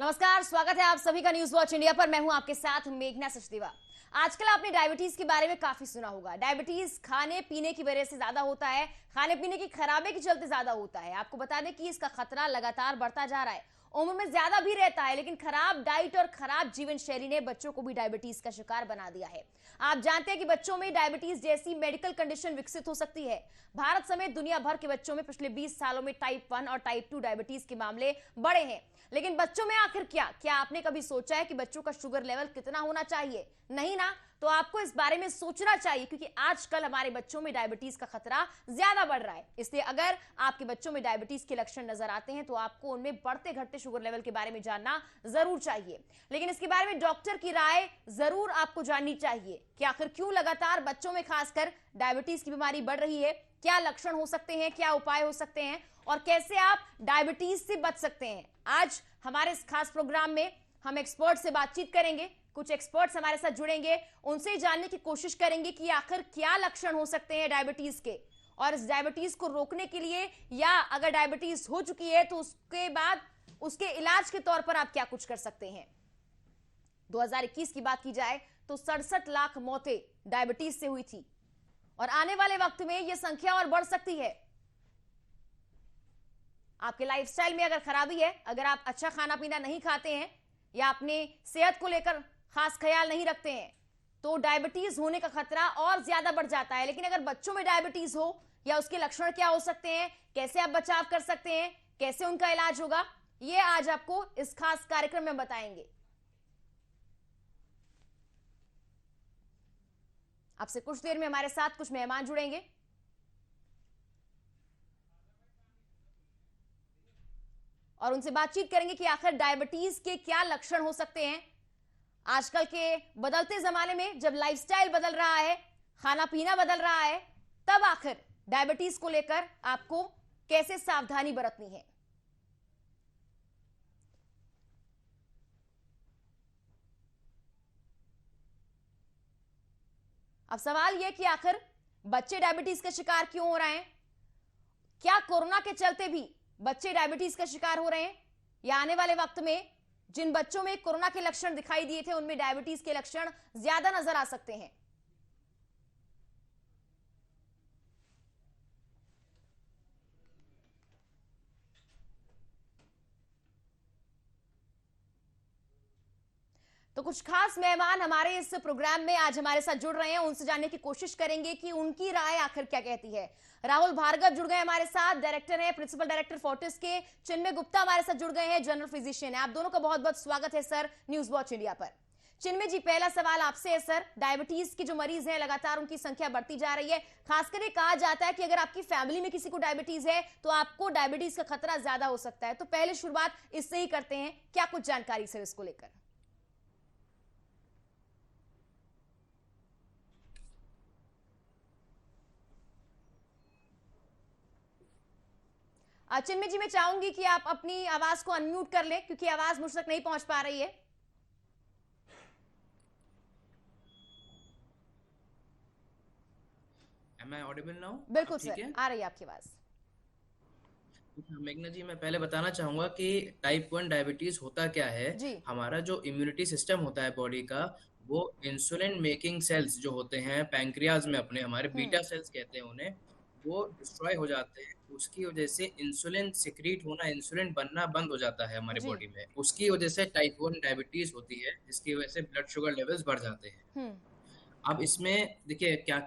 नमस्कार, स्वागत है आप सभी का न्यूज वॉच इंडिया पर। मैं हूं आपके साथ मेघना सचदेवा। आजकल आपने डायबिटीज के बारे में काफी सुना होगा। डायबिटीज खाने पीने की वजह से ज्यादा होता है, खाने पीने की खराबे के चलते ज्यादा होता है। आपको बता दें कि इसका खतरा लगातार बढ़ता जा रहा है, उम्र में ज्यादा भी रहता है, लेकिन खराब डाइट और खराब जीवन शैली ने बच्चों को भी डायबिटीज का शिकार बना दिया है। आप जानते हैं कि बच्चों में डायबिटीज जैसी मेडिकल कंडीशन विकसित हो सकती है। भारत समेत दुनिया भर के बच्चों में पिछले 20 सालों में टाइप 1 और टाइप 2 डायबिटीज के मामले बढ़े हैं। लेकिन बच्चों में आखिर क्या आपने कभी सोचा है कि बच्चों का शुगर लेवल कितना होना चाहिए? नहीं ना? तो आपको इस बारे में सोचना चाहिए, क्योंकि आजकल हमारे बच्चों में डायबिटीज का खतरा ज्यादा बढ़ रहा है। इसलिए अगर आपके बच्चों में डायबिटीज के लक्षण नजर आते हैं तो आपको उनमें बढ़ते घटते शुगर लेवल के बारे में जानना जरूर चाहिए। लेकिन इसके बारे में डॉक्टर की राय जरूर आपको जाननी चाहिए कि आखिर क्यों लगातार बच्चों में खासकर डायबिटीज की बीमारी बढ़ रही है, क्या लक्षण हो सकते हैं, क्या उपाय हो सकते हैं और कैसे आप डायबिटीज से बच सकते हैं। आज हमारे इस खास प्रोग्राम में हम एक्सपर्ट से बातचीत करेंगे। कुछ एक्सपर्ट्स हमारे साथ जुड़ेंगे, उनसे जानने की कोशिश करेंगे कि आखिर क्या लक्षण हो सकते हैं डायबिटीज के, और इस डायबिटीज को रोकने के लिए या अगर डायबिटीज हो चुकी है तो उसके बाद उसके इलाज के तौर पर आप क्या कुछ कर सकते हैं। 2021 की बात की जाए तो 67 लाख मौतें डायबिटीज से हुई थी और आने वाले वक्त में यह संख्या और बढ़ सकती है। आपके लाइफस्टाइल में अगर खराबी है, अगर आप अच्छा खाना पीना नहीं खाते हैं या अपने सेहत को लेकर खास ख्याल नहीं रखते हैं तो डायबिटीज होने का खतरा और ज्यादा बढ़ जाता है। लेकिन अगर बच्चों में डायबिटीज हो या उसके लक्षण क्या हो सकते हैं, कैसे आप बचाव कर सकते हैं, कैसे उनका इलाज होगा, यह आज आपको इस खास कार्यक्रम में बताएंगे। आपसे कुछ देर में हमारे साथ कुछ मेहमान जुड़ेंगे और उनसे बातचीत करेंगे कि आखिर डायबिटीज के क्या लक्षण हो सकते हैं। आजकल के बदलते जमाने में जब लाइफस्टाइल बदल रहा है, खाना पीना बदल रहा है, तब आखिर डायबिटीज को लेकर आपको कैसे सावधानी बरतनी है। अब सवाल यह कि आखिर बच्चे डायबिटीज का शिकार क्यों हो रहे हैं? क्या कोरोना के चलते भी बच्चे डायबिटीज का शिकार हो रहे हैं या आने वाले वक्त में जिन बच्चों में कोरोना के लक्षण दिखाई दिए थे उनमें डायबिटीज के लक्षण ज्यादा नजर आ सकते हैं? तो कुछ खास मेहमान हमारे इस प्रोग्राम में आज हमारे साथ जुड़ रहे हैं, उनसे जानने की कोशिश करेंगे कि उनकी राय आखिर क्या कहती है। राहुल भार्गव जुड़ गए हमारे साथ, डायरेक्टर हैं, प्रिंसिपल डायरेक्टर फोर्टिस के। चिन्मय गुप्ता हमारे साथ जुड़ गए हैं, जनरल फिजिशियन है। आप दोनों का बहुत बहुत स्वागत है सर न्यूज वॉच इंडिया पर। चिन्मय जी, पहला सवाल आपसे है सर। डायबिटीज के जो मरीज हैं लगातार उनकी संख्या बढ़ती जा रही है। खासकर ये कहा जाता है कि अगर आपकी फैमिली में किसी को डायबिटीज है तो आपको डायबिटीज का खतरा ज्यादा हो सकता है। तो पहले शुरुआत इससे ही करते हैं, क्या कुछ जानकारी सर इसको लेकर? चिन्मय जी, मैं चाहूंगी कि आप अपनी आवाज को अनम्यूट कर लें क्योंकि आवाज मुझ तक नहीं पहुंच पा रही है। Am I audible now? बिल्कुल अब ठीक सर, है। आ रही है आपकी आवाज। मेघना जी, मैं पहले बताना चाहूंगा कि टाइप 1 डायबिटीज होता क्या है। जी। हमारा जो इम्यूनिटी सिस्टम होता है बॉडी का, वो इंसुलिन मेकिंग सेल्स जो होते हैं पैंक्रियाज में, अपने हमारे हम्म। बीटा सेल्स कहते हैं उन्हें, वो डिस्ट्रॉय हो जाते हैं। उसकी वजह से इंसुलिन सिक्रीट होना, इंसुलिन बनना बंद हो जाता है हमारे जी। बॉडी में। उसकी वजह से टाइप 1 डायबिटीज होती है, जिसकी वजह से ब्लड शुगर लेवल्स बढ़ जाते हैं। हम्म। अब इसमें देखिए क्या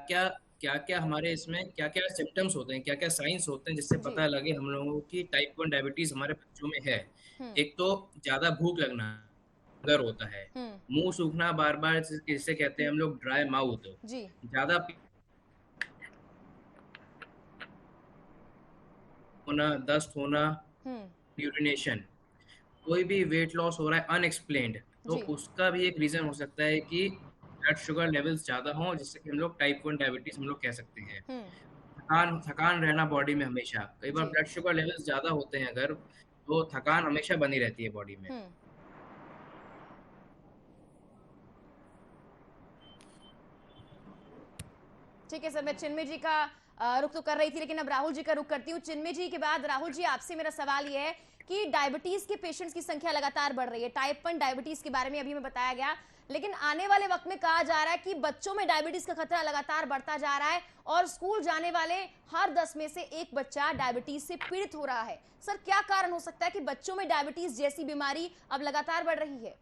क्या हमारे इसमें क्या क्या सिम्टम्स होते हैं, क्या क्या साइंस होते हैं जिससे जी। पता लगे हम लोगों को कि टाइप 1 डायबिटीज हमारे बच्चों में है। हम्म। एक तो ज्यादा भूख लगना, अगर होता है, हम्म। मुंह सूखना बार बार, जिसे कहते हैं हम लोग ड्राई माउथ, जी। ज्यादा होना, दस्त होना, हम्म। यूरिनेशन, कोई भी वेट लॉस हो रहा है अनएक्सप्लेन्ड, तो जी। उसका भी एक रीजन हो सकता है कि ब्लड शुगर लेवल्स ज्यादा हों, जिससे कि हम लोग टाइप 1 डायबिटीज हम लोग कह सकते हैं। हम्म। थकान थकान रहना बॉडी में हमेशा, कई बार जी। ब्लड शुगर लेवल्स ज्यादा होते हैं अगर, तो थकान हमेशा बनी रहती है बॉडी में। हम्म। ठीक है सर, मैं चिन्मय जी का रुख तो कर रही थी, लेकिन अब राहुल जी का रुख करती हूँ। चिन्मय जी के बाद राहुल जी, आपसे मेरा सवाल यह है कि डायबिटीज के पेशेंट्स की संख्या लगातार बढ़ रही है। टाइप 1 डायबिटीज के बारे में अभी हमें बताया गया, लेकिन आने वाले वक्त में कहा जा रहा है कि बच्चों में डायबिटीज का खतरा लगातार बढ़ता जा रहा है और स्कूल जाने वाले हर 10 में से एक बच्चा डायबिटीज से पीड़ित हो रहा है। सर, क्या कारण हो सकता है कि बच्चों में डायबिटीज जैसी बीमारी अब लगातार बढ़ रही है?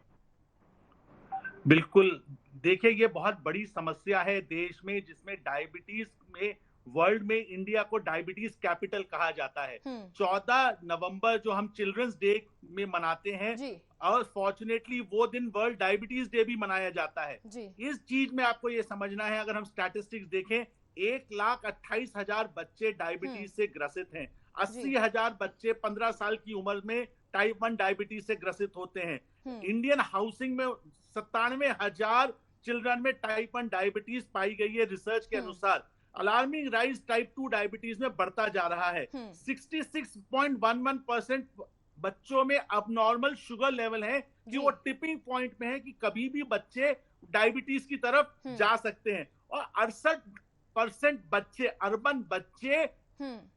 बिल्कुल, देखिए ये बहुत बड़ी समस्या है देश में, जिसमें डायबिटीज में वर्ल्ड में इंडिया को डायबिटीज कैपिटल कहा जाता है। 14 नवंबर जो हम चिल्ड्रंस डे में मनाते हैं, और फॉर्चुनेटली वो दिन वर्ल्ड डायबिटीज डे भी मनाया जाता है। इस चीज में आपको ये समझना है, अगर हम स्टैटिस्टिक्स देखें, 1,28,000 बच्चे डायबिटीज से ग्रसित हैं। 80,000 बच्चे 15 साल की उम्र में टाइप 1 डायबिटीज से ग्रसित होते हैं। इंडियन हाउसिंग में 97,000 चिल्ड्रन में टाइप 1 डायबिटीज पाई गई है रिसर्च के अनुसार। अलार्मिंग राइज टाइप 2 डायबिटीज में बढ़ता जा रहा है। 66.11% बच्चों में अबनॉर्मल शुगर लेवल है कि वो टिपिंग पॉइंट में है कि कभी भी बच्चे डायबिटीज की तरफ जा सकते हैं। और 68% बच्चे, अर्बन बच्चे,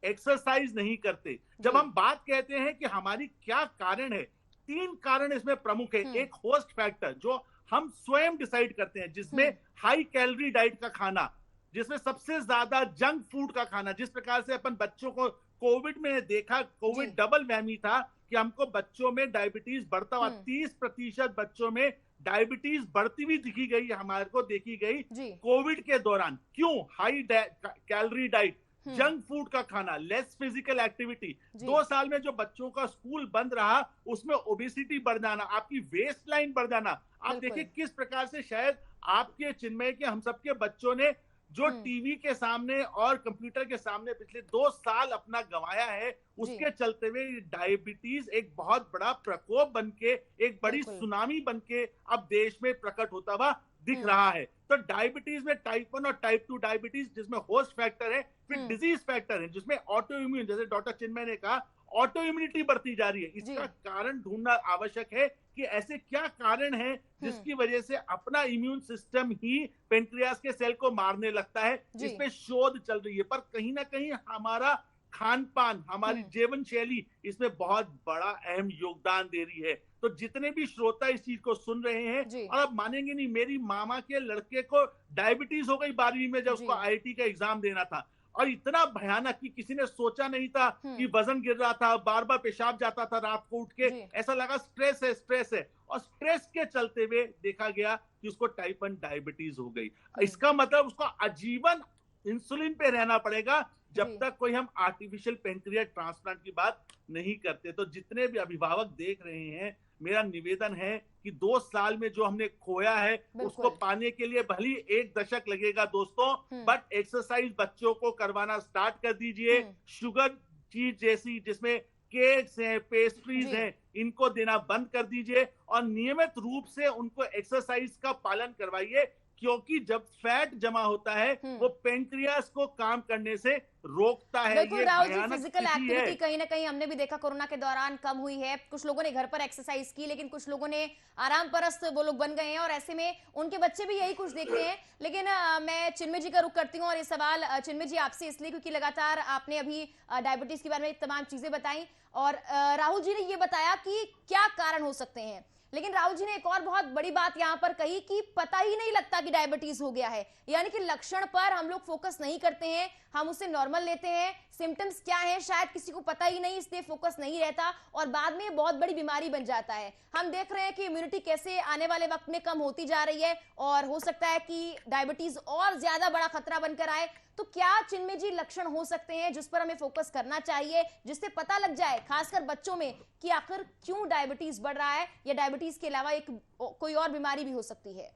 एक्सरसाइज नहीं करते। जब हम बात कहते हैं कि हमारी क्या कारण है, 3 कारण इसमें प्रमुख है। एक होस्ट फैक्टर जो हम स्वयं डिसाइड करते हैं, जिसमें हाई कैलोरी डाइट का खाना, जिसमें सबसे ज्यादा जंक फूड का खाना। जिस प्रकार से अपन बच्चों को कोविड में देखा, कोविड डबल वहमी था कि हमको बच्चों में डायबिटीज बढ़ता हुआ, 30% बच्चों में डायबिटीज बढ़ती हुई दिखी गई, हमारे को देखी गई कोविड के दौरान। क्यों? High calorie diet, junk food का खाना, लेस फिजिकल एक्टिविटी। 2 साल में जो बच्चों का स्कूल बंद रहा, उसमें ओबेसिटी बढ़ जाना, आपकी वेस्ट लाइन बढ़ जाना। आप देखिए किस प्रकार से शायद आपके, चिन्मय के, हम सबके बच्चों ने जो टीवी के सामने और कंप्यूटर के सामने पिछले 2 साल अपना गंवाया है, उसके चलते हुए डायबिटीज एक बहुत बड़ा प्रकोप बनके, एक बड़ी सुनामी बनके अब देश में प्रकट होता हुआ दिख रहा है। तो डायबिटीज में टाइप 1 और टाइप 2 डायबिटीज, जिसमें होस्ट फैक्टर है, फिर डिजीज फैक्टर है, जिसमें ऑटो इम्यून, जैसे डॉक्टर चिन्मय ने कहा, ऑटो इम्यूनिटी बढ़ती जा रही है। इसका कारण ढूंढना आवश्यक है कि ऐसे क्या कारण है जिसकी वजह से अपना इम्यून सिस्टम ही पेनक्रियास के सेल को मारने लगता है। इस पे शोध चल रही है, पर कहीं ना कहीं हमारा खान पान, हमारी जीवन शैली इसमें बहुत बड़ा अहम योगदान दे रही है। तो जितने भी श्रोता इस चीज को सुन रहे हैं, और आप मानेंगे नहीं, मेरी मामा के लड़के को डायबिटीज हो गई 12वीं में, जब उसको IIT का एग्जाम देना था, और इतना भयानक कि किसी ने सोचा नहीं था कि वजन गिर रहा था, बार बार पेशाब जाता था रात को उठ के, ऐसा लगा स्ट्रेस है, स्ट्रेस है। और स्ट्रेस के चलते हुए देखा गया कि उसको टाइप 1 डायबिटीज हो गई। इसका मतलब उसको आजीवन इंसुलिन पे रहना पड़ेगा, जब तक कोई हम आर्टिफिशियल पेनक्रियास ट्रांसप्लांट की बात नहीं करते। तो जितने भी अभिभावक देख रहे हैं, मेरा निवेदन है कि 2 साल में जो हमने खोया है, उसको पाने के लिए भले 1 दशक लगेगा दोस्तों, बट एक्सरसाइज बच्चों को करवाना स्टार्ट कर दीजिए। शुगर चीज जैसी, जिसमें केक्स हैं, पेस्ट्रीज हैं, इनको देना बंद कर दीजिए, और नियमित रूप से उनको एक्सरसाइज का पालन करवाइए, क्योंकि जब फैट जमा होता है, वो पेनक्रियास को काम करने से रोकता है। बिल्कुल राहुल जी, फिजिकल एक्टिविटी कहीं ना कहीं हमने भी देखा कोरोना के दौरान कम हुई है। कुछ लोगों ने घर पर एक्सरसाइज की, लेकिन कुछ लोगों ने आराम परस्त वो लोग बन गए हैं, और ऐसे में उनके बच्चे भी यही कुछ देखते हैं। लेकिन मैं चिन्मय जी का रुख करती हूँ, और ये सवाल चिन्मय जी आपसे इसलिए क्योंकि लगातार आपने अभी डायबिटीज के बारे में तमाम चीजें बताई, और राहुल जी ने ये बताया कि क्या कारण हो सकते हैं। लेकिन राहुल जी ने एक और बहुत बड़ी बात यहाँ पर कही कि पता ही नहीं लगता कि डायबिटीज हो गया है, यानी कि लक्षण पर हम लोग फोकस नहीं करते हैं, हम उसे नॉर्मल लेते हैं। सिम्टम्स क्या है शायद किसी को पता ही नहीं, इसलिए फोकस नहीं रहता, और बाद में बहुत बड़ी बीमारी बन जाता है। हम देख रहे हैं कि इम्यूनिटी कैसे आने वाले वक्त में कम होती जा रही है, और हो सकता है कि डायबिटीज और ज्यादा बड़ा खतरा बनकर आए। तो क्या चिन्मय जी लक्षण हो सकते हैं जिस पर हमें फोकस करना चाहिए, जिससे पता लग जाए खासकर बच्चों में कि आखिर क्यों डायबिटीज बढ़ रहा है, या डायबिटीज के अलावा एक कोई और बीमारी भी हो सकती है?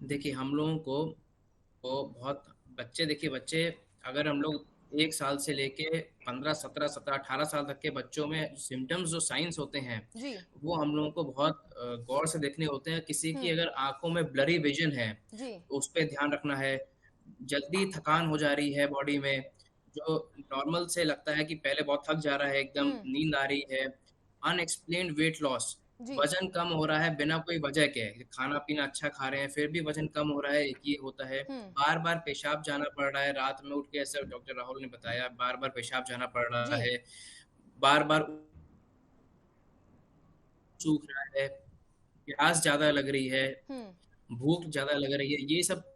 देखिए, हम लोगों को बहुत बच्चे, देखिए बच्चे, अगर हम लोग 1 साल से लेके 15, 17, 17, 18 साल तक के बच्चों में सिम्टम्स, जो साइंस होते हैं, वो हम लोगों को बहुत गौर से देखने होते हैं। किसी की अगर आंखों में ब्लरी विजन है, उस पर ध्यान रखना है। जल्दी थकान हो जा रही है बॉडी में, जो नॉर्मल से लगता है कि पहले बहुत थक जा रहा है, एकदम नींद आ रही है। अनएक्सप्लेन्ड वेट लॉस, वजन कम हो रहा है बिना कोई वजह के, खाना पीना अच्छा खा रहे हैं फिर भी वजन कम हो रहा है, एक ये होता है। बार बार पेशाब जाना पड़ रहा है, रात में उठ के, ऐसा डॉक्टर राहुल ने बताया, बार बार पेशाब जाना पड़ रहा है, बार बार सूख रहा है, प्यास ज्यादा लग रही है, हम्म। भूख ज्यादा लग रही है, ये सब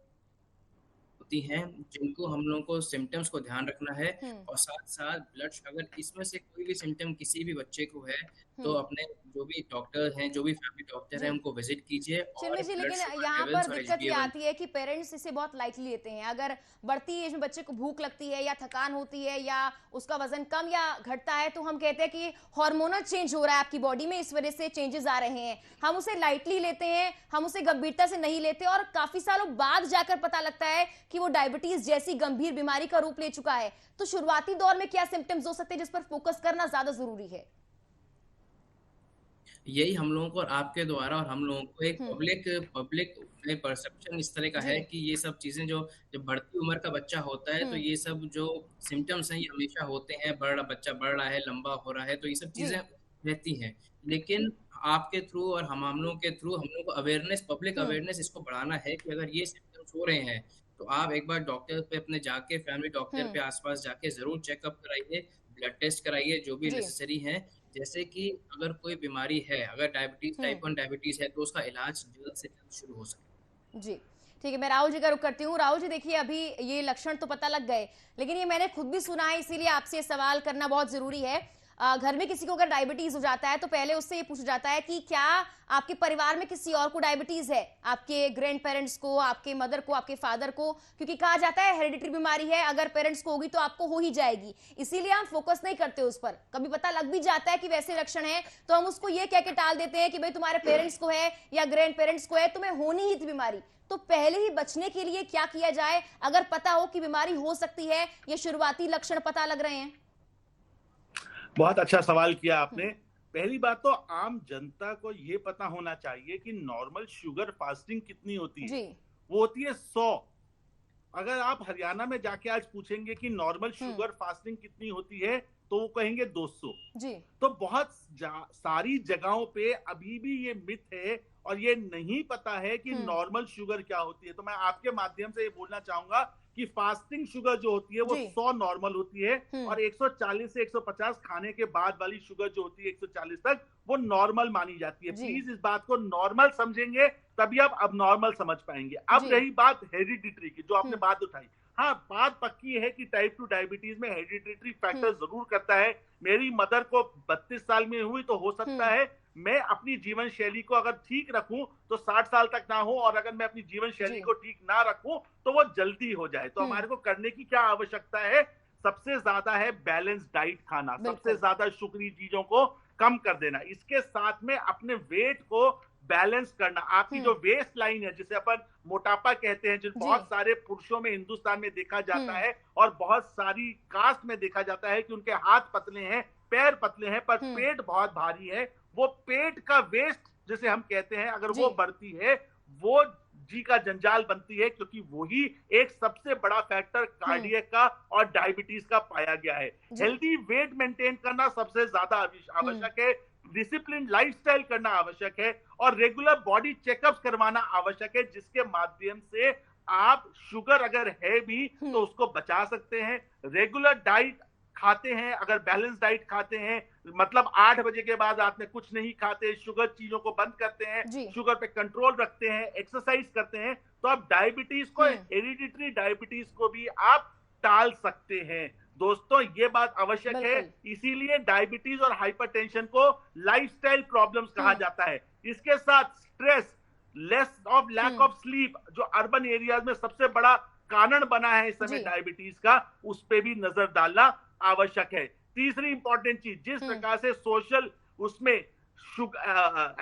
होती हैं जिनको हम लोगों को सिम्टम्स को ध्यान रखना है। हम्म। और साथ साथ ब्लड, अगर इसमें से कोई भी सिम्टम किसी भी बच्चे को है तो हम्म। अपने जो भी डॉक्टर हैं, जो भी फैमिली डॉक्टर हैं, जी उनको विजिट कीजिए चिन्मय और जी, ब्लड लेकिन शुगर यहाँ पर लेवल्स और दिक्कत ये HbA1 आती है कि पेरेंट्स इसे बहुत लाइटली लेते हैं। अगर बढ़ती एज में बच्चे को भूख लगती है या थकान होती है या उसका वजन कम या घटता है तो हम कहते हैं कि हार्मोनल चेंज हो रहा है आपकी बॉडी में, इस वजह से चेंजेस आ रहे हैं। हम उसे लाइटली लेते हैं, हम उसे गंभीरता से नहीं लेते और काफी सालों बाद जाकर पता लगता है कि वो डायबिटीज जैसी गंभीर बीमारी का रूप ले चुका है। तो शुरुआती दौर में क्या सिम्टम्स हो सकते हैं जिस पर फोकस करना ज्यादा जरूरी है? यही हम लोगों को और आपके द्वारा और हम लोगों को एक हम्म। पब्लिक पब्लिक में परसेप्शन इस तरह का जी। है कि ये सब चीजें जो जब बढ़ती उम्र का बच्चा होता है तो हम्म। ये सब जो सिम्टम्स हैं ये हमेशा होते हैं। बच्चा बढ़ रहा है, लंबा हो रहा है, तो ये सब जी। चीजें रहती हैं। लेकिन आपके थ्रू और हम लोगों के थ्रू हम लोग को अवेयरनेस, पब्लिक हम्म। अवेयरनेस इसको बढ़ाना है कि अगर ये सिम्टम्स हो रहे हैं तो आप एक बार डॉक्टर पे अपने जाके, फैमिली डॉक्टर हम्म। पे आसपास जाके जरूर चेकअप कराइए, ब्लड टेस्ट कराइए, जो भी जी। नेसेसरी है। जैसे कि अगर कोई बीमारी है, अगर डायबिटीज, हम्म। टाइप 1 डायबिटीज है, तो उसका इलाज जल्द से जल्द शुरू हो सके। जी ठीक है, मैं राहुल जी का रुख करती हूँ। राहुल जी देखिए, अभी ये लक्षण तो पता लग गए, लेकिन ये मैंने खुद भी सुना है, इसीलिए आपसे सवाल करना बहुत जरूरी है। घर में किसी को अगर डायबिटीज हो जाता है तो पहले उससे ये पूछा जाता है कि क्या आपके परिवार में किसी और को डायबिटीज है, आपके ग्रैंड पेरेंट्स को, आपके मदर को, आपके फादर को, क्योंकि कहा जाता है हेरिडिटरी बीमारी है, अगर पेरेंट्स को होगी तो आपको हो ही जाएगी। इसीलिए हम फोकस नहीं करते उस पर। कभी पता लग भी जाता है कि वैसे लक्षण है तो हम उसको ये कह के टाल देते हैं कि भाई तुम्हारे पेरेंट्स को है या ग्रैंड पेरेंट्स को है, तुम्हें होनी ही थी बीमारी। तो पहले ही बचने के लिए क्या किया जाए अगर पता हो कि बीमारी हो सकती है, ये शुरुआती लक्षण पता लग रहे हैं? बहुत अच्छा सवाल किया आपने। पहली बात तो आम जनता को ये पता होना चाहिए कि नॉर्मल शुगर फास्टिंग कितनी होती है। जी। वो होती है 100। अगर आप हरियाणा में जाके आज पूछेंगे कि नॉर्मल शुगर फास्टिंग कितनी होती है तो वो कहेंगे 200। जी। तो बहुत सारी जगहों पे अभी भी ये मिथ है और ये नहीं पता है कि नॉर्मल शुगर क्या होती है। तो मैं आपके माध्यम से ये बोलना चाहूंगा कि फास्टिंग शुगर जो होती है वो 100 नॉर्मल होती है और 140 से 150 खाने के बाद वाली शुगर जो होती है 140 तक, वो नॉर्मल मानी जाती है। प्लीज इस बात को नॉर्मल समझेंगे तभी आप अब नॉर्मल समझ पाएंगे। अब रही बात हेरिडिटरी की, जो आपने बात उठाई, हाँ बात पक्की है कि टाइप 2 डायबिटीज में हेरिडिटरी फैक्टर जरूर करता है। मेरी मदर को 32 साल में हुई तो हो सकता है मैं अपनी जीवन शैली को अगर ठीक रखूं तो 60 साल तक ना हो, और अगर मैं अपनी जीवन शैली को ठीक ना रखूं तो वो जल्दी हो जाए। तो हमारे को करने की क्या आवश्यकता है? सबसे ज्यादा है बैलेंस डाइट खाना, सबसे ज्यादा शुगरी चीजों को कम कर देना, इसके साथ में अपने वेट को बैलेंस करना। आपकी जो वेस्ट लाइन है, जिसे अपन मोटापा कहते हैं, जो बहुत सारे पुरुषों में हिंदुस्तान में देखा जाता है और बहुत सारी कास्ट में देखा जाता है कि उनके हाथ पतले हैं, पैर पतले हैं, पर पेट बहुत भारी है। वो पेट का वेस्ट जिसे हम कहते हैं, अगर वो बढ़ती है वो जी का जंजाल बनती है, क्योंकि वही एक सबसे बड़ा फैक्टर कार्डियक का और डायबिटीज का पाया गया है। हेल्दी वेट मेंटेन करना सबसे ज्यादा आवश्यक है, डिसिप्लिन लाइफस्टाइल करना आवश्यक है और रेगुलर बॉडी चेकअप्स करवाना आवश्यक है, जिसके माध्यम से आप शुगर अगर है भी तो उसको बचा सकते हैं। रेगुलर डाइट खाते हैं, अगर बैलेंस डाइट खाते हैं, मतलब 8 बजे के बाद रात में कुछ नहीं खाते, शुगर चीजों को बंद करते हैं, शुगर पे कंट्रोल रखते हैं, एक्सरसाइज करते हैं, तो आप डायबिटीज को, हेरिडिटरी डायबिटीज को भी आप टाल सकते हैं। दोस्तों ये बात आवश्यक है, इसीलिए डायबिटीज और हाइपरटेंशन को लाइफस्टाइल प्रॉब्लम्स कहा जाता है। इसके साथ स्ट्रेस, लैक ऑफ स्लीप, जो अर्बन एरियाज में सबसे बड़ा कारण बना है इस समय डायबिटीज का, उस पे भी नजर डालना आवश्यक है। तीसरी इंपॉर्टेंट चीज, जिस प्रकार से सोशल उसमें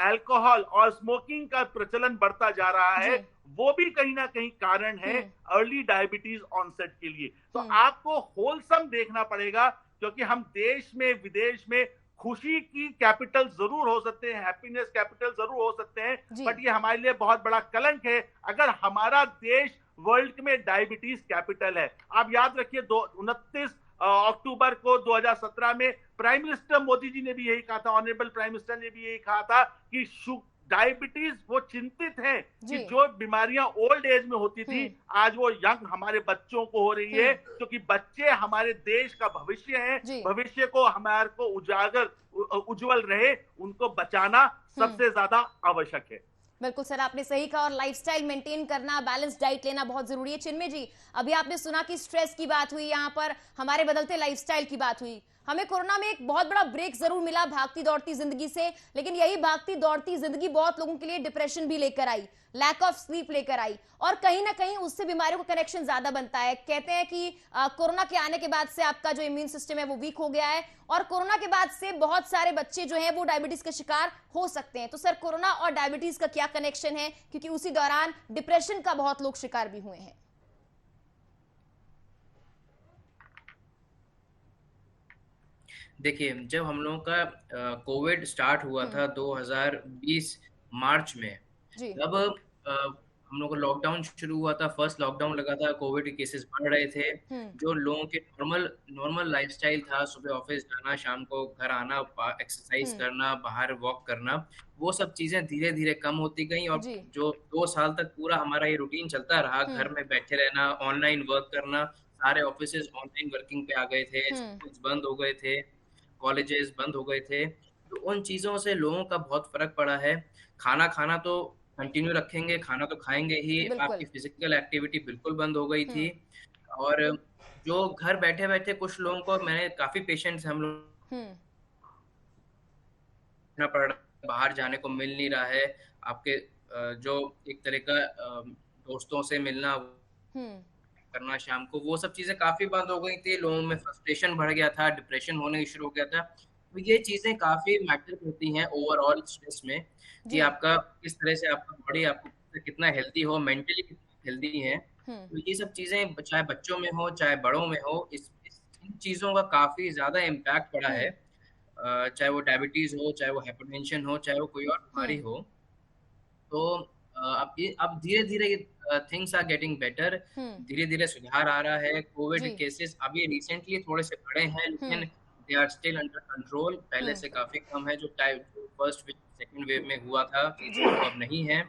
अल्कोहल और स्मोकिंग का प्रचलन बढ़ता जा रहा है, वो भी कहीं ना कहीं कारण है अर्ली डायबिटीज ऑनसेट के लिए। तो आपको होलसम देखना पड़ेगा, क्योंकि हम देश में विदेश में खुशी की कैपिटल जरूर हो सकते हैं, हैप्पीनेस कैपिटल जरूर हो सकते हैं, बट ये हमारे लिए बहुत बड़ा कलंक है अगर हमारा देश वर्ल्ड में डायबिटीज कैपिटल है। आप याद रखिए 29 अक्टूबर को 2017 में प्राइम मिनिस्टर मोदी जी ने भी यही कहा था, ऑनरेबल प्राइम मिनिस्टर ने भी यही कहा था कि डायबिटीज वो चिंतित हैं कि जी। जो बीमारियां ओल्ड एज में होती थी आज वो यंग हमारे बच्चों को हो रही है, क्योंकि बच्चे हमारे देश का भविष्य है। जी। भविष्य को हमारे को उजागर उज्जवल रहे, उनको बचाना सबसे ज्यादा आवश्यक है। बिल्कुल सर, आपने सही कहा, और लाइफस्टाइल मेंटेन करना, बैलेंस डाइट लेना बहुत जरूरी है। चिन्मय जी, अभी आपने सुना कि स्ट्रेस की बात हुई, यहाँ पर हमारे बदलते लाइफस्टाइल की बात हुई। हमें कोरोना में एक बहुत बड़ा ब्रेक जरूर मिला भागती दौड़ती जिंदगी से, लेकिन यही भागती दौड़ती जिंदगी बहुत लोगों के लिए डिप्रेशन भी लेकर आई, लैक ऑफ स्लीप लेकर आई, और कहीं ना कहीं उससे बीमारियों का कनेक्शन ज्यादा बनता है। कहते हैं कि कोरोना के आने के बाद से आपका जो इम्यून सिस्टम है वो वीक हो गया है, और कोरोना के बाद से बहुत सारे बच्चे जो हैं वो डायबिटीज का शिकार हो सकते हैं। तो सर, कोरोना और डायबिटीज का क्या कनेक्शन है, क्योंकि उसी दौरान डिप्रेशन का बहुत लोग शिकार भी हुए हैं। देखिए, जब हम लोगों का कोविड स्टार्ट हुआ था 2020 मार्च में, जी। तब हम लोग को लॉकडाउन शुरू हुआ था। फर्स्ट लॉकडाउन लगा था, कोविड के केसेस बढ़ रहे थे। जो लोगों के नॉर्मल लाइफस्टाइल था, सुबह ऑफिस जाना, शाम को घर आना, एक्सरसाइज करना, बाहर वॉक करना, वो सब चीजें धीरे धीरे कम होती गई। और जी। जो 2 साल तक पूरा हमारा ये रूटीन चलता रहा, घर में बैठे रहना, ऑनलाइन वर्क करना, सारे ऑफिसेज ऑनलाइन वर्किंग पे आ गए थे, स्कूल्स बंद हो गए थे, कॉलेजेस बंद हो गए थे। तो उन चीज़ों से लोगों का बहुत फ़र्क पड़ा है। खाना खाना तो कंटिन्यू रखेंगे, खाना तो खाएँगे ही, बिल्कुल। आपकी फ़िज़िकल एक्टिविटी बिल्कुल बंद हो गई थी। और जो घर बैठे-बैठे कुछ लोगों को, मैंने काफ़ी पेशेंट्स हम लोग ना पड़ रहा है, बाहर जाने को मिल नहीं रहा है। आपके जो एक तरह का दोस्तों से मिलना करना शाम को, वो सब चीज़ें काफ़ी बंद हो गई थी। लोगों में फ्रस्ट्रेशन बढ़ गया था, डिप्रेशन होने शुरू हो गया था। तो ये चीज़ें काफ़ी मैटर करती हैं ओवरऑल स्ट्रेस में, कि जी। आपका किस तरह से आपका बॉडी आपको कितना हेल्दी हो, मेंटली कितना हेल्दी है। तो ये सब चीज़ें चाहे बच्चों में हो, चाहे बड़ों में हो, इन चीज़ों का काफ़ी ज़्यादा इम्पैक्ट पड़ा है। चाहे वो डायबिटीज़ हो, चाहे वो हाइपरटेंशन हो, चाहे वो कोई और बीमारी हो। तो अब धीरे-धीरे थिंग्स आर गेटिंग बेटर, धीरे-धीरे सुधार आ रहा है। कोविड जी। केसेस अभी रिसेंटली थोड़े से बढ़े हैं, लेकिन they are still under control. पहले से काफ़ी कम है, जो फर्स्ट वेव, सेकंड वेव में हुआ था, जी। वो अब नहीं है।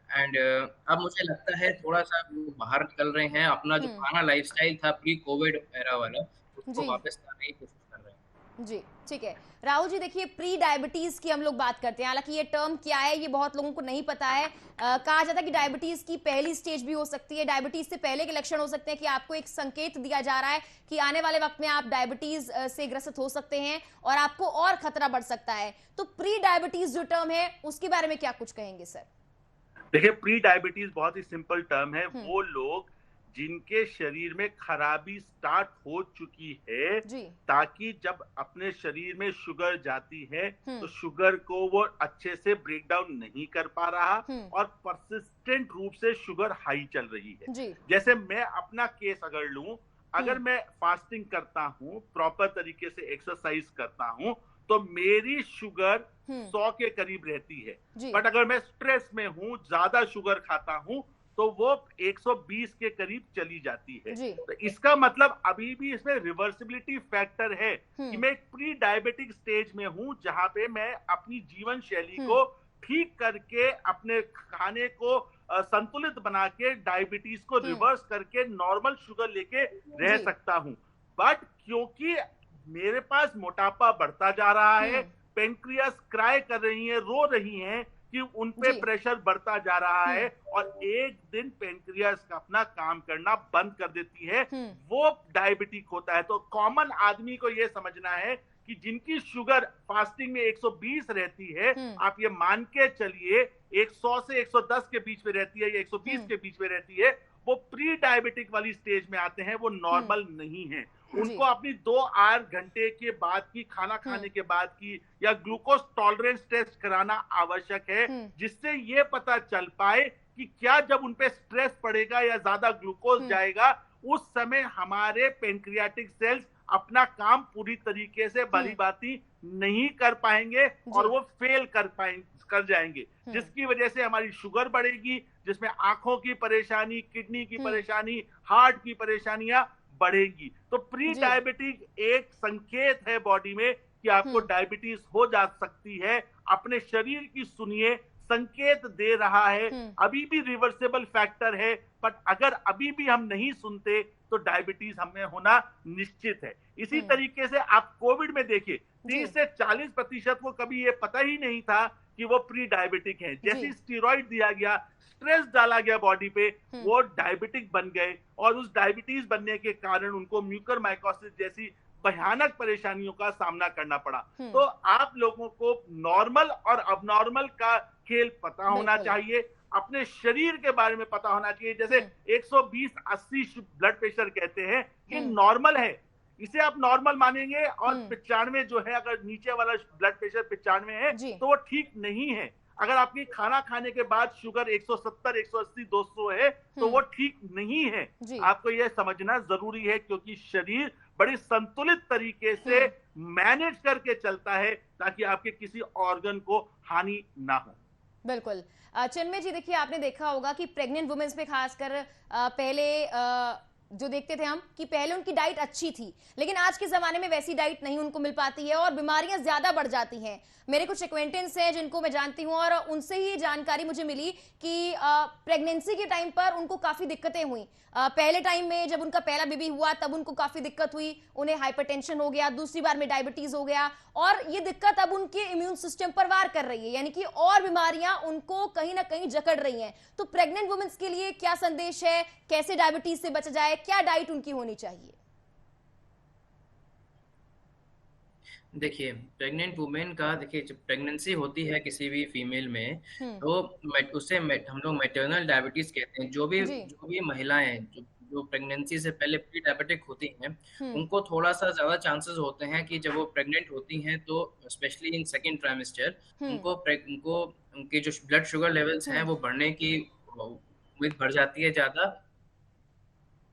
एंड अब मुझे लगता है थोड़ा-सा बाहर निकल रहे हैं, अपना जो पुराना लाइफ़स्टाइल था प्री कोविड एरा वाला, उसको जी। वापस लाने की कोशिश कर रहे हैं। जी, ठीक है। राहुल जी, देखिए, प्री डायबिटीज की हम लोग बात करते हैं, हालांकि ये टर्म क्या है ये बहुत लोगों को नहीं पता है। कहा जाता है कि डायबिटीज की पहली स्टेज भी हो सकती है, डायबिटीज से पहले के लक्षण हो सकते हैं, कि आपको एक संकेत दिया जा रहा है कि आने वाले वक्त में आप डायबिटीज से ग्रसित हो सकते हैं और आपको और खतरा बढ़ सकता है। तो प्री डायबिटीज जो टर्म है उसके बारे में क्या कुछ कहेंगे सर? देखिए, प्री डायबिटीज बहुत ही सिंपल टर्म है। वो लोग जिनके शरीर में खराबी स्टार्ट हो चुकी है, ताकि जब अपने शरीर में शुगर जाती है तो शुगर को वो अच्छे से ब्रेक डाउन नहीं कर पा रहा और परसिस्टेंट रूप से शुगर हाई चल रही है। जैसे मैं अपना केस अगर लूं, अगर मैं फास्टिंग करता हूं, प्रॉपर तरीके से एक्सरसाइज करता हूं, तो मेरी शुगर 100 के करीब रहती है। बट अगर मैं स्ट्रेस में हूं, ज्यादा शुगर खाता हूं, तो वो 120 के करीब चली जाती है। तो इसका मतलब अभी भी इसमें रिवर्सिबिलिटी फैक्टर है कि मैं एक प्री डायबिटिक स्टेज में हूं, जहां पे मैं अपनी जीवन शैली को ठीक करके, अपने खाने को संतुलित बना के, डायबिटीज को रिवर्स करके नॉर्मल शुगर लेके रह सकता हूं। बट क्योंकि मेरे पास मोटापा बढ़ता जा रहा है, पेनक्रियास क्राई कर रही है, रो रही हैं कि उन पे प्रेशर बढ़ता जा रहा है, और एक दिन पेनक्रियास का अपना काम करना बंद कर देती है, वो डायबिटिक होता है। तो कॉमन आदमी को ये समझना है कि जिनकी शुगर फास्टिंग में 120 रहती है, आप ये मान के चलिए 100 से 110 के बीच में रहती है या 120 के बीच में रहती है, वो प्री डायबिटिक वाली स्टेज में आते हैं, वो नॉर्मल नहीं है। उनको अपनी 2-8 घंटे के बाद की, खाना खाने के बाद की, या ग्लूकोज टॉलरेंस टेस्ट कराना आवश्यक है, जिससे ये पता चल पाए कि क्या जब उनपे स्ट्रेस पड़ेगा या ज्यादा ग्लूकोज जाएगा, उस समय हमारे पेनक्रियाटिक सेल्स अपना काम पूरी तरीके से भली भांति नहीं कर पाएंगे और वो फेल कर जाएंगे, जिसकी वजह से हमारी शुगर बढ़ेगी, जिसमें आंखों की परेशानी, किडनी की परेशानी, हार्ट की परेशानियां बढ़ेगी। तो प्री डायबिटिक एक संकेत है बॉडी में कि आपको डायबिटीज हो जा सकती है। अपने शरीर की सुनिए, संकेत दे रहा है। हम्म। अभी भी रिवर्सेबल फैक्टर है, बट अगर अभी भी हम नहीं सुनते तो डायबिटीज हमें होना निश्चित है। इसी तरीके से आप कोविड में देखिए, 30 से 40% को कभी ये पता ही नहीं था कि वो प्री डायबिटिक है। जैसे स्टीरॉइड दिया गया, स्ट्रेस डाला गया बॉडी पे, वो डायबिटिक बन गए और उस डायबिटीज बनने के कारण उनको म्यूकरमाइकोसिस जैसी भयानक परेशानियों का सामना करना पड़ा। तो आप लोगों को नॉर्मल और अबनॉर्मल का खेल पता होना चाहिए, अपने शरीर के बारे में पता होना चाहिए। जैसे 120/80 ब्लड प्रेशर कहते हैं कि नॉर्मल है, इसे आप नॉर्मल मानेंगे, और 95 जो है, अगर नीचे वाला ब्लड प्रेशर 95 है तो वो ठीक नहीं है। अगर आपकी खाना खाने के बाद शुगर 170, 180, 200 है तो वो ठीक नहीं है। आपको यह समझना जरूरी है, क्योंकि शरीर बड़ी संतुलित तरीके से मैनेज करके चलता है ताकि आपके किसी ऑर्गन को हानि ना हो। बिल्कुल। चिन्मय जी, देखिए आपने देखा होगा कि प्रेग्नेंट वुमेन्स पे खासकर पहले जो देखते थे हम कि पहले उनकी डाइट अच्छी थी, लेकिन आज के जमाने में वैसी डाइट नहीं उनको मिल पाती है और बीमारियां ज्यादा बढ़ जाती हैं। मेरे कुछ एक्वेंटेंस हैं जिनको मैं जानती हूं और उनसे ही जानकारी मुझे मिली कि प्रेगनेंसी के टाइम पर उनको काफी दिक्कतें हुई। पहले टाइम में जब उनका पहला बेबी हुआ तब उनको काफी दिक्कत हुई, उन्हें हाइपरटेंशन हो गया, दूसरी बार में डायबिटीज हो गया, और ये दिक्कत अब उनके इम्यून सिस्टम पर वार कर रही है, यानी कि और बीमारियां उनको कहीं ना कहीं जकड़ रही हैं। तो प्रेग्नेंट वुमेन्स के लिए क्या संदेश है, कैसे डायबिटीज से बचा जाए, क्या डाइट उनकी होनी चाहिए? देखिए, प्रेग्नेंट वुमेन का, देखिए जब प्रेगनेंसी होती है किसी भी फीमेल में, तो उसे हम लोग मैटरनल डायबिटीज कहते हैं। जो भी महिलाएं जो प्रेगनेंसी से पहले प्री डायबिटिक होती हैं, उनको थोड़ा सा ज्यादा चांसेस होते हैं कि जब वो प्रेग्नेंट होती हैं तो स्पेशली इन सेकेंड ट्राइमेस्टर उनको उनके जो ब्लड शुगर लेवल्स हैं वो बढ़ने की उम्मीद बढ़ जाती है ज्यादा।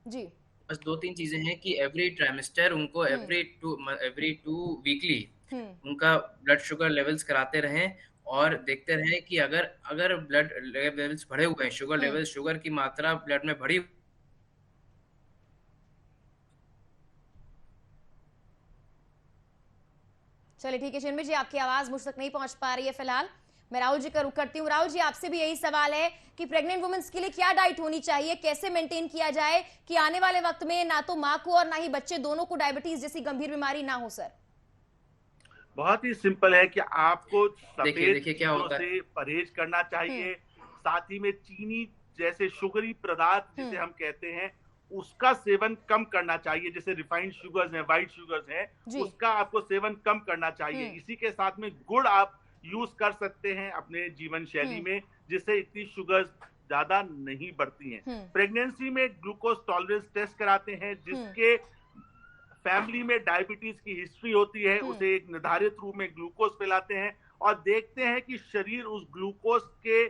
जी। बस 2-3 चीजें हैं कि एवरी ट्राइमेस्टर उनको एवरी टू वीकली उनका ब्लड शुगर लेवल्स कराते रहें और देखते रहें कि अगर ब्लड लेवल्स बढ़े हुए हैं, शुगर लेवल्स, शुगर की मात्रा ब्लड में बढ़ी। चलिए ठीक है चिन्मय जी, आपकी आवाज मुझ तक नहीं पहुंच पा रही है फिलहाल। मैं राहुल जी का रुख करती हूँ। राहुल जी, आपसे भी यही सवाल है कि प्रेग्नेंट वुमेन्स के लिए क्या डाइट होनी चाहिए, कैसे मेंटेन किया जाए कि आने वाले वक्त में ना तो माँ को और ना ही बच्चे दोनों को डायबिटीज जैसी गंभीर बीमारी ना हो? सर, बहुत ही सिंपल है कि आपको देखिए क्या होता है, से परहेज करना चाहिए। साथ ही में चीनी जैसे शुगरी पदार्थ जिसे हम कहते हैं उसका सेवन कम करना चाहिए। जैसे रिफाइंड शुगर्स हैं, व्हाइट शुगर्स हैं, उसका आपको सेवन कम करना चाहिए। इसी के साथ में गुड़ आप यूज कर सकते हैं अपने जीवन शैली में, जिससे इतनी शुगर ज्यादा नहीं बढ़ती हैं। प्रेगनेंसी में ग्लूकोज टॉलरेंस टेस्ट कराते हैं, जिसके फैमिली में डायबिटीज की हिस्ट्री होती है, उसे एक निर्धारित रूप में ग्लूकोज पिलाते हैं और देखते हैं कि शरीर उस ग्लूकोज के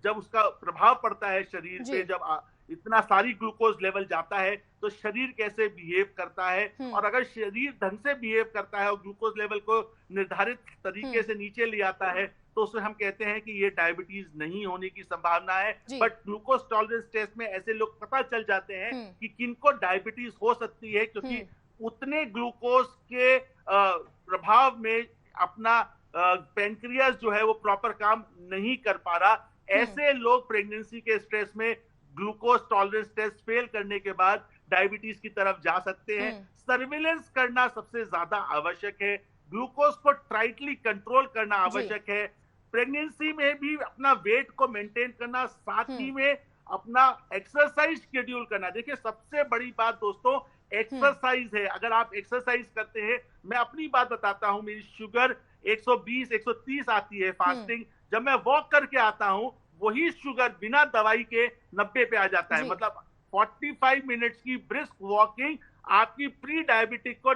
जब उसका प्रभाव पड़ता है शरीर पे, जब इतना सारी ग्लूकोज लेवल जाता है तो शरीर कैसे बिहेव करता है। और अगर शरीर ढंग से बिहेव करता है और ग्लूकोज लेवल को निर्धारित तरीके से नीचे ले आता है तो उसे हम कहते हैं कि ये डायबिटीज नहीं होने की संभावना है। बट ग्लूकोज टॉलरेंस टेस्ट में ऐसे लोग पता चल जाते हैं कि किनको डायबिटीज हो सकती है, क्योंकि उतने ग्लूकोज के प्रभाव में अपना पेनक्रियास जो है वो प्रॉपर काम नहीं कर पा रहा। ऐसे लोग प्रेगनेंसी के स्ट्रेस में ग्लूकोज टॉलरेंस टेस्ट फेल करने के बाद डायबिटीज की तरफ जा सकते हैं। सर्विलेंस करना सबसे ज्यादा आवश्यक है, ग्लूकोज को टाइटली कंट्रोल करना आवश्यक है। प्रेगनेंसी में भी अपना वेट को मेंटेन करना, साथ ही में अपना एक्सरसाइज शेड्यूल करना। देखिए सबसे बड़ी बात दोस्तों एक्सरसाइज है। अगर आप एक्सरसाइज करते हैं, मैं अपनी बात बताता हूं, मेरी शुगर 120 130 आती है फास्टिंग, जब मैं वॉक करके आता हूं वही शुगर बिना दवाई के 90 पे आ जाता है। मतलब 45 मिनट्स की ब्रिस्क वॉकिंग आपकी प्री डायबिटिक को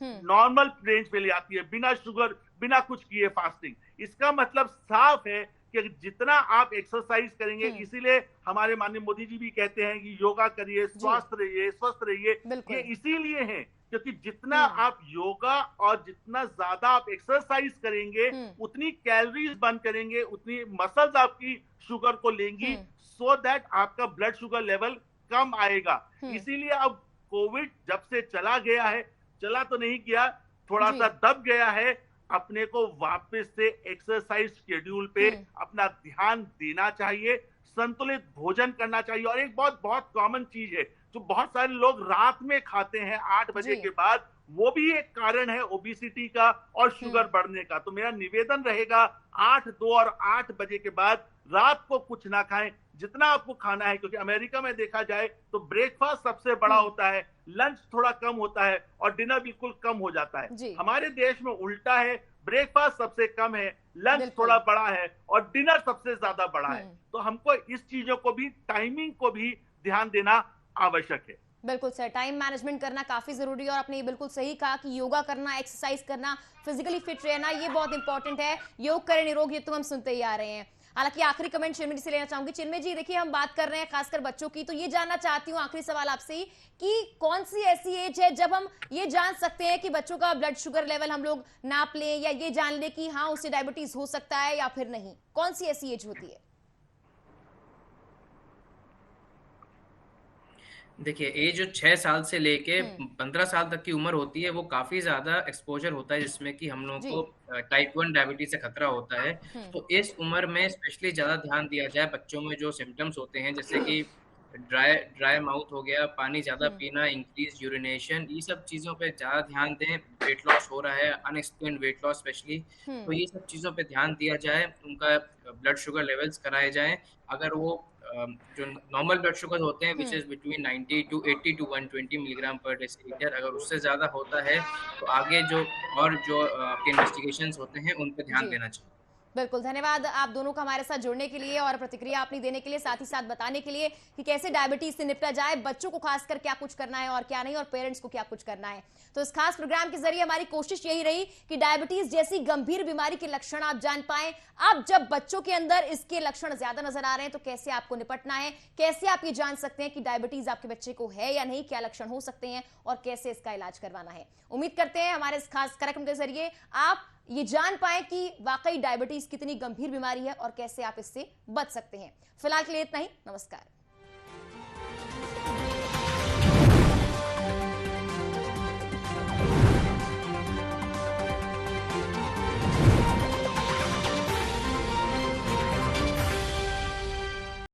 नॉर्मल रेंज पे ले आती है, बिना शुगर, बिना कुछ किए फास्टिंग। इसका मतलब साफ है कि जितना आप एक्सरसाइज करेंगे, इसीलिए हमारे माननीय मोदी जी भी कहते हैं कि योगा करिए, स्वस्थ रहिए। ये इसीलिए है क्योंकि जितना आप योगा और जितना ज्यादा आप एक्सरसाइज करेंगे उतनी कैलोरीज बर्न करेंगे, उतनी मसल्स आपकी शुगर को लेंगी, सो दैट आपका ब्लड शुगर लेवल कम आएगा। इसीलिए अब कोविड जब से चला गया है, चला तो नहीं गया, थोड़ा सा दब गया है, अपने को वापस से एक्सरसाइज शेड्यूल पे अपना ध्यान देना चाहिए, संतुलित भोजन करना चाहिए। और एक बहुत बहुत कॉमन चीज है जो बहुत सारे लोग रात में खाते हैं 8 बजे के बाद, वो भी एक कारण है ओबेसिटी का और शुगर बढ़ने का। तो मेरा निवेदन रहेगा 8, 2 और 8 बजे के बाद रात को कुछ ना खाएं, जितना आपको खाना है, क्योंकि अमेरिका में देखा जाए तो ब्रेकफास्ट सबसे बड़ा होता है, लंच थोड़ा कम होता है और डिनर बिल्कुल कम हो जाता है। हमारे देश में उल्टा है, ब्रेकफास्ट सबसे कम है, लंच थोड़ा बड़ा है और डिनर सबसे ज्यादा बड़ा है। तो हमको इस चीजों को भी, टाइमिंग को भी ध्यान देना आवश्यक है। बिल्कुल सर, टाइम मैनेजमेंट करना काफी जरूरी है और आपने ये बिल्कुल सही कहा कि योगा करना, एक्सरसाइज करना, फिजिकली फिट रहना, ये बहुत इंपॉर्टेंट है। योग करें निरोग, ये तो हम सुनते ही आ रहे हैं। हालांकि आखिरी कमेंट चिन्मय जी से लेना चाहूंगी। चिन्मय जी, देखिए हम बात कर रहे हैं खासकर बच्चों की, तो ये जानना चाहती हूँ आखिरी सवाल आपसे कि कौन सी ऐसी एज है जब हम ये जान सकते हैं कि बच्चों का ब्लड शुगर लेवल हम लोग नाप लें या ये जान लें कि हाँ उसे डायबिटीज हो सकता है या फिर नहीं? कौन सी ऐसी एज होती है? देखिए, एज जो 6 साल से लेके 15 साल तक की उम्र होती है, वो काफी ज्यादा एक्सपोजर होता है जिसमें कि हम लोगों को टाइप 1 डायबिटीज से खतरा होता है। तो इस उम्र में स्पेशली ज्यादा ध्यान दिया जाए बच्चों में जो सिम्टम्स होते हैं, जैसे कि ड्राई माउथ हो गया, पानी ज्यादा पीना, इंक्रीज यूरिनेशन, ये सब चीजों पे ज्यादा ध्यान दें। वेट लॉस हो रहा है, अनएक्सप्लेन्ड वेट लॉस स्पेशली, तो ये सब चीजों पे ध्यान दिया जाए। उनका ब्लड शुगर लेवल्स कराए जाएं। अगर वो जो नॉर्मल ब्लड शुगर होते हैं which is between 90 to 80 to 120 milligram per decilitre, अगर उससे ज्यादा होता है तो आगे जो आपके इन्वेस्टिगेशंस होते हैं उन पे ध्यान देना चाहिए। बिल्कुल, धन्यवाद आप दोनों का हमारे साथ जुड़ने के लिए और प्रतिक्रिया अपनी देने के लिए, साथ ही साथ बताने के लिए कि कैसे डायबिटीज से निपटा जाए, बच्चों को खासकर क्या कुछ करना है और क्या नहीं, और पेरेंट्स को क्या कुछ करना है। तो इस खास प्रोग्राम के जरिए हमारी कोशिश यही रही कि डायबिटीज जैसी गंभीर बीमारी के लक्षण आप जान पाएं। अब जब बच्चों के अंदर इसके लक्षण ज्यादा नजर आ रहे हैं तो कैसे आपको निपटना है, कैसे आप ये जान सकते हैं कि डायबिटीज आपके बच्चे को है या नहीं, क्या लक्षण हो सकते हैं और कैसे इसका इलाज करवाना है। उम्मीद करते हैं हमारे इस खास कार्यक्रम के जरिए आप ये जान पाए कि वाकई डायबिटीज कितनी गंभीर बीमारी है और कैसे आप इससे बच सकते हैं। फिलहाल के लिए इतना ही, नमस्कार।